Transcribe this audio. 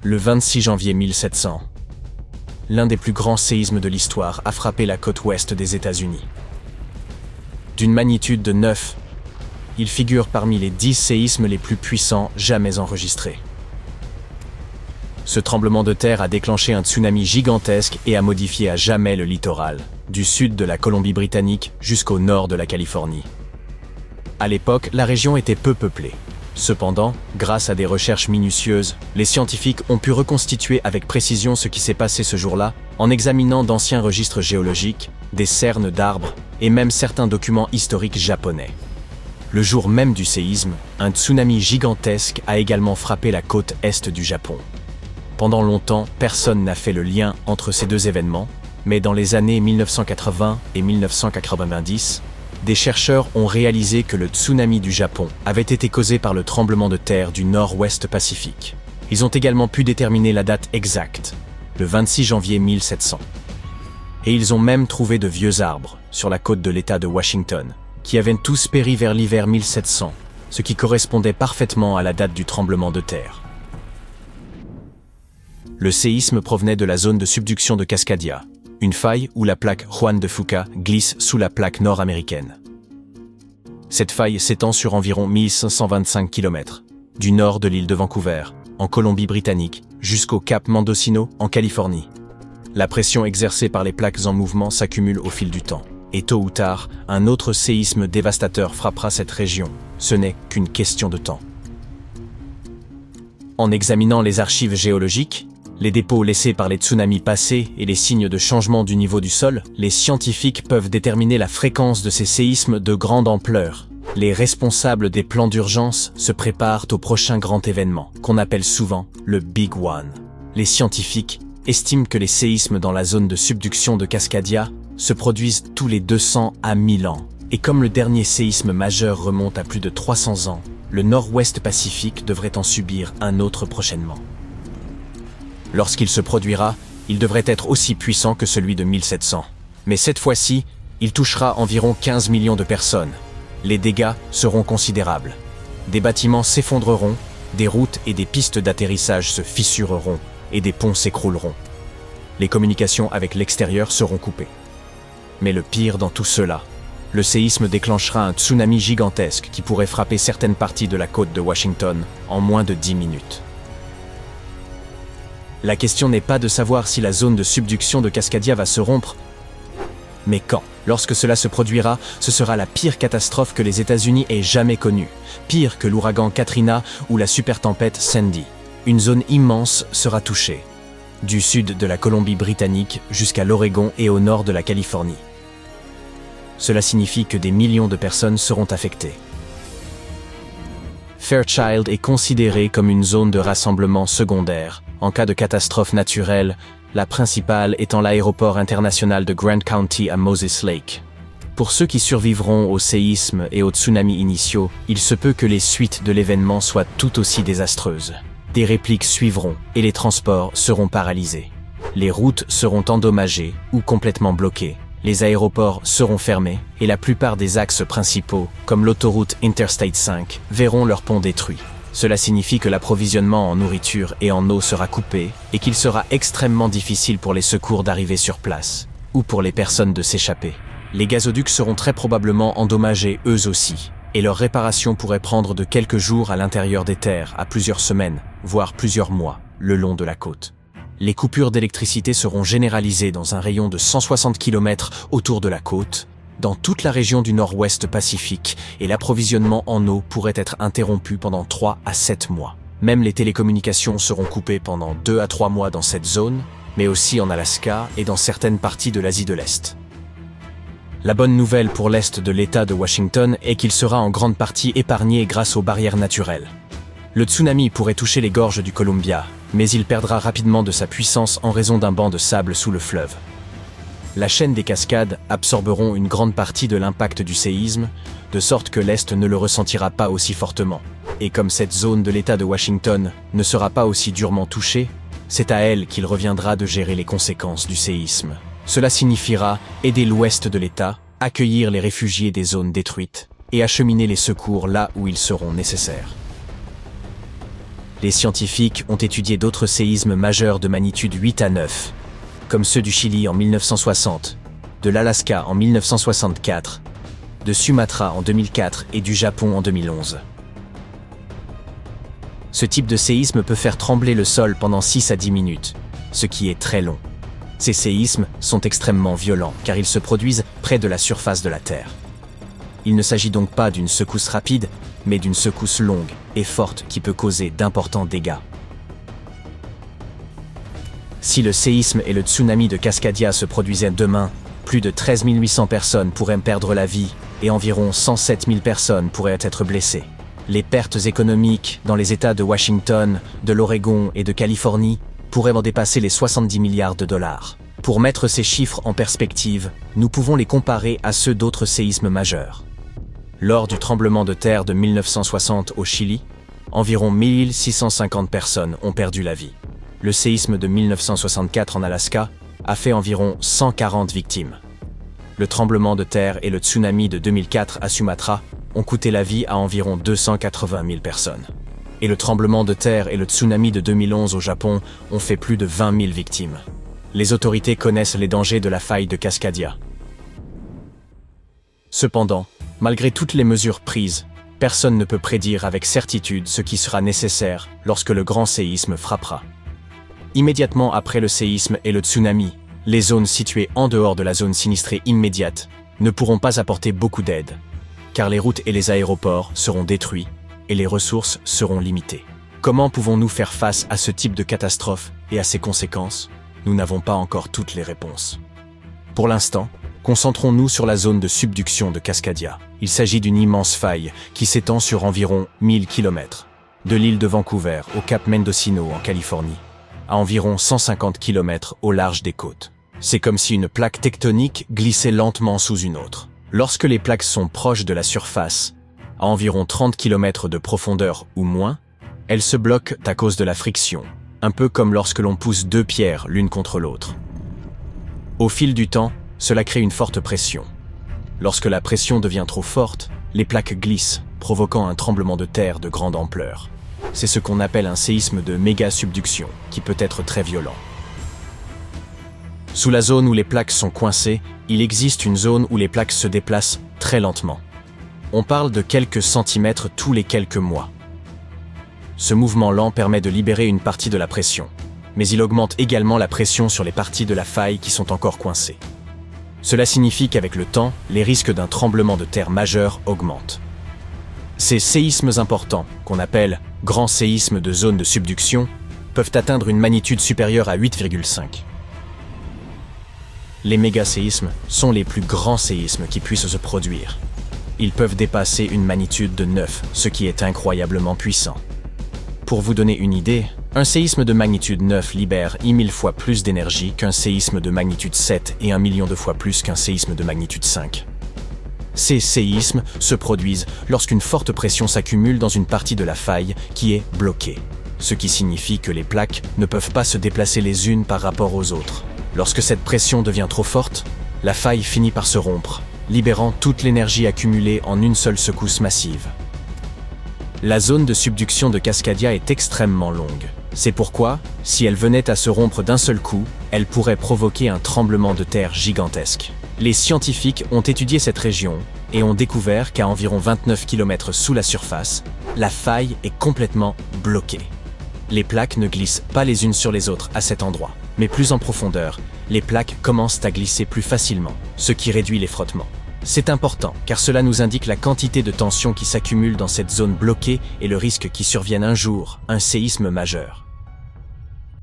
Le 26 janvier 1700, l'un des plus grands séismes de l'histoire a frappé la côte ouest des États-Unis. D'une magnitude de 9, il figure parmi les 10 séismes les plus puissants jamais enregistrés. Ce tremblement de terre a déclenché un tsunami gigantesque et a modifié à jamais le littoral, du sud de la Colombie-Britannique jusqu'au nord de la Californie. À l'époque, la région était peu peuplée. Cependant, grâce à des recherches minutieuses, les scientifiques ont pu reconstituer avec précision ce qui s'est passé ce jour-là en examinant d'anciens registres géologiques, des cernes d'arbres et même certains documents historiques japonais. Le jour même du séisme, un tsunami gigantesque a également frappé la côte est du Japon. Pendant longtemps, personne n'a fait le lien entre ces deux événements, mais dans les années 1980 et 1990, des chercheurs ont réalisé que le tsunami du Japon avait été causé par le tremblement de terre du nord-ouest Pacifique. Ils ont également pu déterminer la date exacte, le 26 janvier 1700. Et ils ont même trouvé de vieux arbres sur la côte de l'État de Washington, qui avaient tous péri vers l'hiver 1700, ce qui correspondait parfaitement à la date du tremblement de terre. Le séisme provenait de la zone de subduction de Cascadia, une faille où la plaque Juan de Fuca glisse sous la plaque nord-américaine. Cette faille s'étend sur environ 1525 km, du nord de l'île de Vancouver, en Colombie-Britannique, jusqu'au cap Mendocino, en Californie. La pression exercée par les plaques en mouvement s'accumule au fil du temps, et tôt ou tard, un autre séisme dévastateur frappera cette région. Ce n'est qu'une question de temps. En examinant les archives géologiques, les dépôts laissés par les tsunamis passés et les signes de changement du niveau du sol, les scientifiques peuvent déterminer la fréquence de ces séismes de grande ampleur. Les responsables des plans d'urgence se préparent au prochain grand événement, qu'on appelle souvent le Big One. Les scientifiques estiment que les séismes dans la zone de subduction de Cascadia se produisent tous les 200 à 1000 ans. Et comme le dernier séisme majeur remonte à plus de 300 ans, le nord-ouest Pacifique devrait en subir un autre prochainement. Lorsqu'il se produira, il devrait être aussi puissant que celui de 1700. Mais cette fois-ci, il touchera environ 15 millions de personnes. Les dégâts seront considérables. Des bâtiments s'effondreront, des routes et des pistes d'atterrissage se fissureront et des ponts s'écrouleront. Les communications avec l'extérieur seront coupées. Mais le pire dans tout cela, le séisme déclenchera un tsunami gigantesque qui pourrait frapper certaines parties de la côte de Washington en moins de 10 minutes. La question n'est pas de savoir si la zone de subduction de Cascadia va se rompre, mais quand. Lorsque cela se produira, ce sera la pire catastrophe que les États-Unis aient jamais connue, pire que l'ouragan Katrina ou la supertempête Sandy. Une zone immense sera touchée, du sud de la Colombie-Britannique jusqu'à l'Oregon et au nord de la Californie. Cela signifie que des millions de personnes seront affectées. Fairchild est considérée comme une zone de rassemblement secondaire, en cas de catastrophe naturelle, la principale étant l'aéroport international de Grant County à Moses Lake. Pour ceux qui survivront au séisme et aux tsunamis initiaux, il se peut que les suites de l'événement soient tout aussi désastreuses. Des répliques suivront et les transports seront paralysés. Les routes seront endommagées ou complètement bloquées. Les aéroports seront fermés et la plupart des axes principaux, comme l'autoroute Interstate 5, verront leurs ponts détruits. Cela signifie que l'approvisionnement en nourriture et en eau sera coupé et qu'il sera extrêmement difficile pour les secours d'arriver sur place, ou pour les personnes de s'échapper. Les gazoducs seront très probablement endommagés eux aussi, et leur réparation pourrait prendre de quelques jours à l'intérieur des terres à plusieurs semaines, voire plusieurs mois, le long de la côte. Les coupures d'électricité seront généralisées dans un rayon de 160 km autour de la côte, dans toute la région du nord-ouest Pacifique, et l'approvisionnement en eau pourrait être interrompu pendant 3 à 7 mois. Même les télécommunications seront coupées pendant 2 à 3 mois dans cette zone, mais aussi en Alaska et dans certaines parties de l'Asie de l'Est. La bonne nouvelle pour l'Est de l'État de Washington est qu'il sera en grande partie épargné grâce aux barrières naturelles. Le tsunami pourrait toucher les gorges du Columbia, mais il perdra rapidement de sa puissance en raison d'un banc de sable sous le fleuve. La chaîne des cascades absorberont une grande partie de l'impact du séisme, de sorte que l'Est ne le ressentira pas aussi fortement. Et comme cette zone de l'État de Washington ne sera pas aussi durement touchée, c'est à elle qu'il reviendra de gérer les conséquences du séisme. Cela signifiera aider l'ouest de l'État, accueillir les réfugiés des zones détruites et acheminer les secours là où ils seront nécessaires. Les scientifiques ont étudié d'autres séismes majeurs de magnitude 8 à 9, comme ceux du Chili en 1960, de l'Alaska en 1964, de Sumatra en 2004 et du Japon en 2011. Ce type de séisme peut faire trembler le sol pendant 6 à 10 minutes, ce qui est très long. Ces séismes sont extrêmement violents car ils se produisent près de la surface de la Terre. Il ne s'agit donc pas d'une secousse rapide, mais d'une secousse longue et forte qui peut causer d'importants dégâts. Si le séisme et le tsunami de Cascadia se produisaient demain, plus de 13 800 personnes pourraient perdre la vie et environ 107 000 personnes pourraient être blessées. Les pertes économiques dans les États de Washington, de l'Oregon et de Californie pourraient en dépasser les 70 milliards de dollars. Pour mettre ces chiffres en perspective, nous pouvons les comparer à ceux d'autres séismes majeurs. Lors du tremblement de terre de 1960 au Chili, environ 1650 personnes ont perdu la vie. Le séisme de 1964 en Alaska a fait environ 140 victimes. Le tremblement de terre et le tsunami de 2004 à Sumatra ont coûté la vie à environ 280 000 personnes. Et le tremblement de terre et le tsunami de 2011 au Japon ont fait plus de 20 000 victimes. Les autorités connaissent les dangers de la faille de Cascadia. Cependant, malgré toutes les mesures prises, personne ne peut prédire avec certitude ce qui sera nécessaire lorsque le grand séisme frappera. Immédiatement après le séisme et le tsunami, les zones situées en dehors de la zone sinistrée immédiate ne pourront pas apporter beaucoup d'aide, car les routes et les aéroports seront détruits et les ressources seront limitées. Comment pouvons-nous faire face à ce type de catastrophe et à ses conséquences? Nous n'avons pas encore toutes les réponses. Pour l'instant, concentrons-nous sur la zone de subduction de Cascadia. Il s'agit d'une immense faille qui s'étend sur environ 1000 km, de l'île de Vancouver au cap Mendocino en Californie, à environ 150 km au large des côtes. C'est comme si une plaque tectonique glissait lentement sous une autre. Lorsque les plaques sont proches de la surface, à environ 30 km de profondeur ou moins, elles se bloquent à cause de la friction, un peu comme lorsque l'on pousse deux pierres l'une contre l'autre. Au fil du temps, cela crée une forte pression. Lorsque la pression devient trop forte, les plaques glissent, provoquant un tremblement de terre de grande ampleur. C'est ce qu'on appelle un séisme de méga-subduction, qui peut être très violent. Sous la zone où les plaques sont coincées, il existe une zone où les plaques se déplacent très lentement. On parle de quelques centimètres tous les quelques mois. Ce mouvement lent permet de libérer une partie de la pression, mais il augmente également la pression sur les parties de la faille qui sont encore coincées. Cela signifie qu'avec le temps, les risques d'un tremblement de terre majeur augmentent. Ces séismes importants, qu'on appelle grands séismes de zone de subduction, peuvent atteindre une magnitude supérieure à 8,5. Les méga-séismes sont les plus grands séismes qui puissent se produire. Ils peuvent dépasser une magnitude de 9, ce qui est incroyablement puissant. Pour vous donner une idée, un séisme de magnitude 9 libère 1000 fois plus d'énergie qu'un séisme de magnitude 7 et 1 million de fois plus qu'un séisme de magnitude 5. Ces séismes se produisent lorsqu'une forte pression s'accumule dans une partie de la faille qui est bloquée, ce qui signifie que les plaques ne peuvent pas se déplacer les unes par rapport aux autres. Lorsque cette pression devient trop forte, la faille finit par se rompre, libérant toute l'énergie accumulée en une seule secousse massive. La zone de subduction de Cascadia est extrêmement longue. C'est pourquoi, si elle venait à se rompre d'un seul coup, elle pourrait provoquer un tremblement de terre gigantesque. Les scientifiques ont étudié cette région et ont découvert qu'à environ 29 km sous la surface, la faille est complètement bloquée. Les plaques ne glissent pas les unes sur les autres à cet endroit, mais plus en profondeur, les plaques commencent à glisser plus facilement, ce qui réduit les frottements. C'est important car cela nous indique la quantité de tension qui s'accumule dans cette zone bloquée et le risque qu'il survienne un jour un séisme majeur.